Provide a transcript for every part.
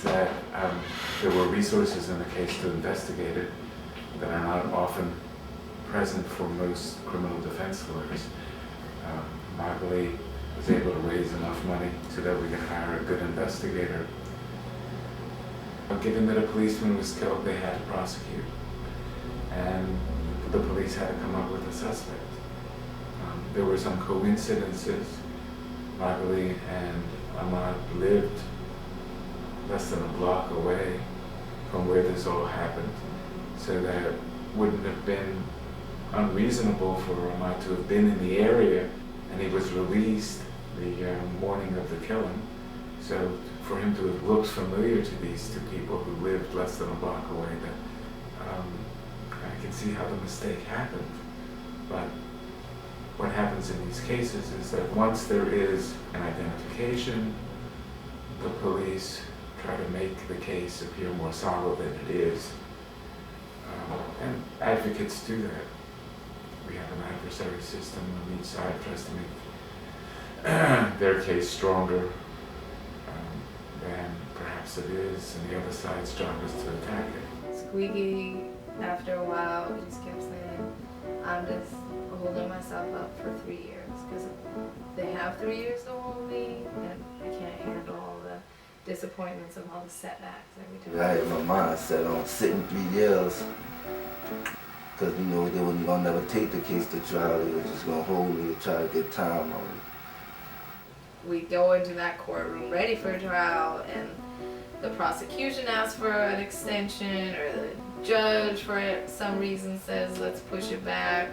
that there were resources in the case to investigate it that are not often present for most criminal defense lawyers. Margaret was able to raise enough money so that we could hire a good investigator. But given that a policeman was killed, they had to prosecute. And the police had to come up with a suspect. There were some coincidences. Margaret and Ahmad lived less than a block away from where this all happened, so that it wouldn't have been unreasonable for Ahmad to have been in the area, and he was released the morning of the killing. So for him to have looked familiar to these two people who lived less than a block away, that I can see how the mistake happened. But what happens in these cases is that once there is an identification, the police try to make the case appear more solid than it is. And advocates do that. We have an adversary system on each side tries to make their case stronger than perhaps it is, and the other side's job is to attack it. Squeaky, after a while, just kept saying, I'm just holding myself up for 3 years, because they have 3 years to hold me, and I can't handle all the disappointments and all the setbacks every time. I had my mind set on sitting 3 years, because you know they weren't gonna never take the case to trial. They were just gonna hold me to try to get time on it. We go into that courtroom ready for a trial, and the prosecution asks for an extension, or the judge for some reason says let's push it back.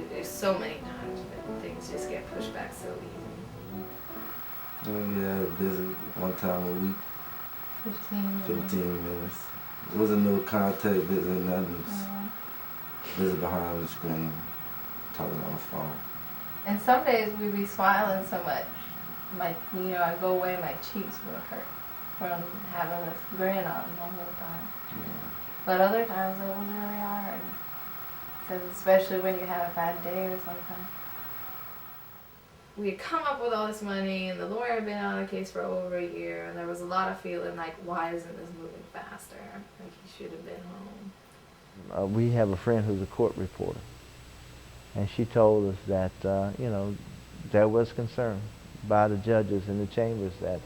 There's so many times that things just get pushed back so easy. We had a visit one time a week. 15 minutes. It wasn't no contact visit, nothing. Visit behind the screen, talking on the phone. And some days we'd be smiling so much, I go away, my cheeks would hurt from having this grin on the whole time. Yeah. But other times it was really hard, because especially when you have a bad day or something. We had come up with all this money, and the lawyer had been on the case for over a year, and there was a lot of feeling like, why isn't this moving faster? Like he should have been home. We have a friend who's a court reporter, and she told us that, there was concern by the judges in the chambers that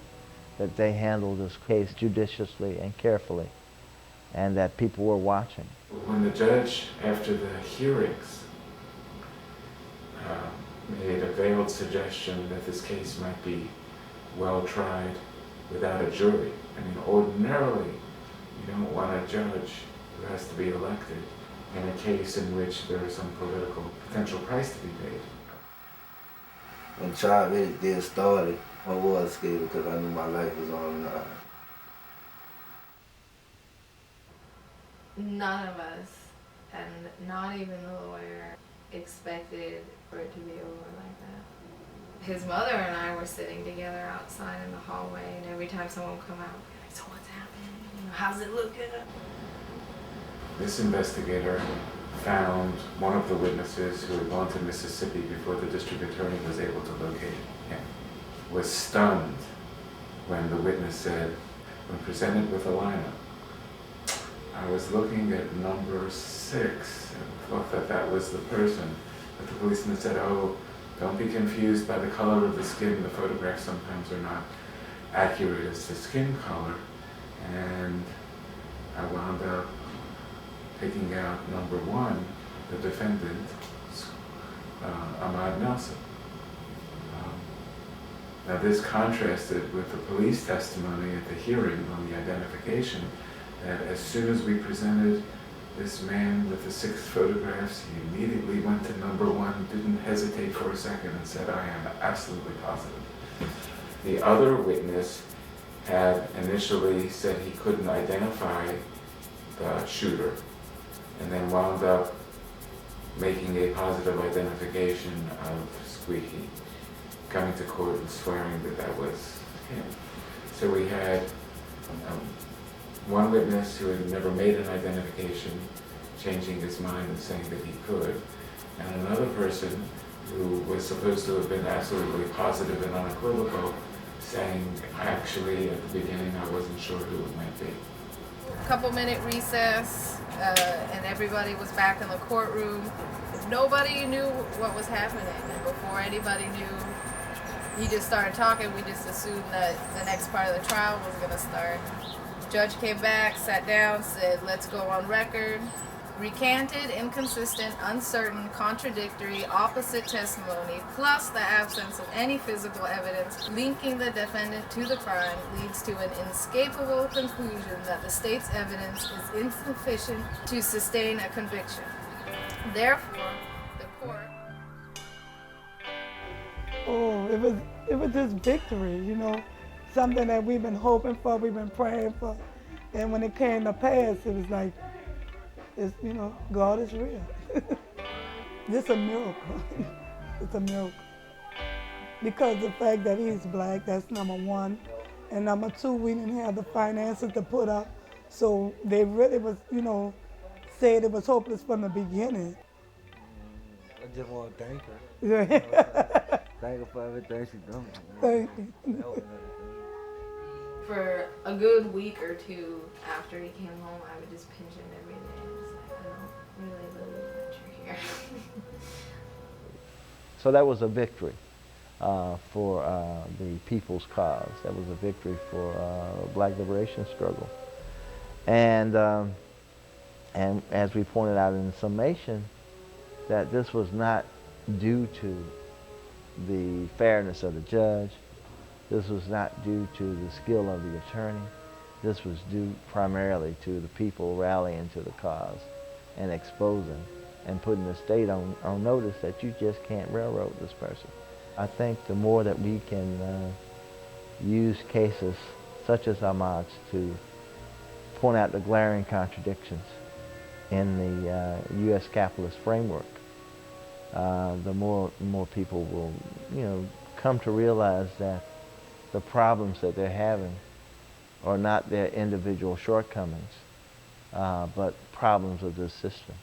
they handled this case judiciously and carefully, and that people were watching. When the judge, after the hearings, made a veiled suggestion that this case might be well tried without a jury. I mean, ordinarily, you don't want a judge who has to be elected in a case in which there is some political potential price to be paid. When the trial really did started, I was scared because I knew my life was on the line. None of us, and not even the lawyer, expected for it to be over like that. His mother and I were sitting together outside in the hallway, and every time someone would come out, we'd be like, so what's happening? How's it looking? This investigator found one of the witnesses who had gone to Mississippi before the district attorney was able to locate him. Was stunned when the witness said, when presented with a lineup, I was looking at number 6 and thought that was the person. But the policeman said, oh, don't be confused by the color of the skin. The photographs sometimes are not accurate as to skin color. And I wound up picking out number 1, the defendant, Ahmad Nelson. Now this contrasted with the police testimony at the hearing on the identification, that as soon as we presented this man with the 6 photographs, he immediately went to number 1, didn't hesitate for a second, and said, I am absolutely positive. The other witness had initially said he couldn't identify the shooter, and then wound up making a positive identification of Squeaky, coming to court and swearing that was him. So we had one witness who had never made an identification changing his mind and saying that he could, and another person who was supposed to have been absolutely positive and unequivocal saying, actually, at the beginning, I wasn't sure who it might be. Couple-minute recess, and everybody was back in the courtroom. Nobody knew what was happening, and before anybody knew, he just started talking. We just assumed that the next part of the trial was going to start. Judge came back, sat down, said, let's go on record. Recanted, inconsistent, uncertain, contradictory, opposite testimony, plus the absence of any physical evidence linking the defendant to the crime leads to an inescapable conclusion that the state's evidence is insufficient to sustain a conviction. Therefore, the court... Oh, it was just victory, you know, something that we've been hoping for, we've been praying for, and when it came to pass, it was like, it's, you know, God is real. This is a miracle. It's a miracle. Because the fact that he's black, that's number one. And number two, we didn't have the finances to put up. So they really was, you know, said it was hopeless from the beginning. I just want to thank her. Yeah. Thank her for everything she's done. Thank you. For a good week or two after he came home, I would just pinch him every day. I don't really believe that you're here. So that was a victory for the people's cause. That was a victory for black liberation struggle. And as we pointed out in the summation, that this was not due to the fairness of the judge. This was not due to the skill of the attorney. This was due primarily to the people rallying to the cause and exposing and putting the state on notice that you just can't railroad this person. I think the more that we can use cases such as Ahmad's to point out the glaring contradictions in the U.S. capitalist framework, the more people will, you know, come to realize that the problems that they're having are not their individual shortcomings, but problems of this system.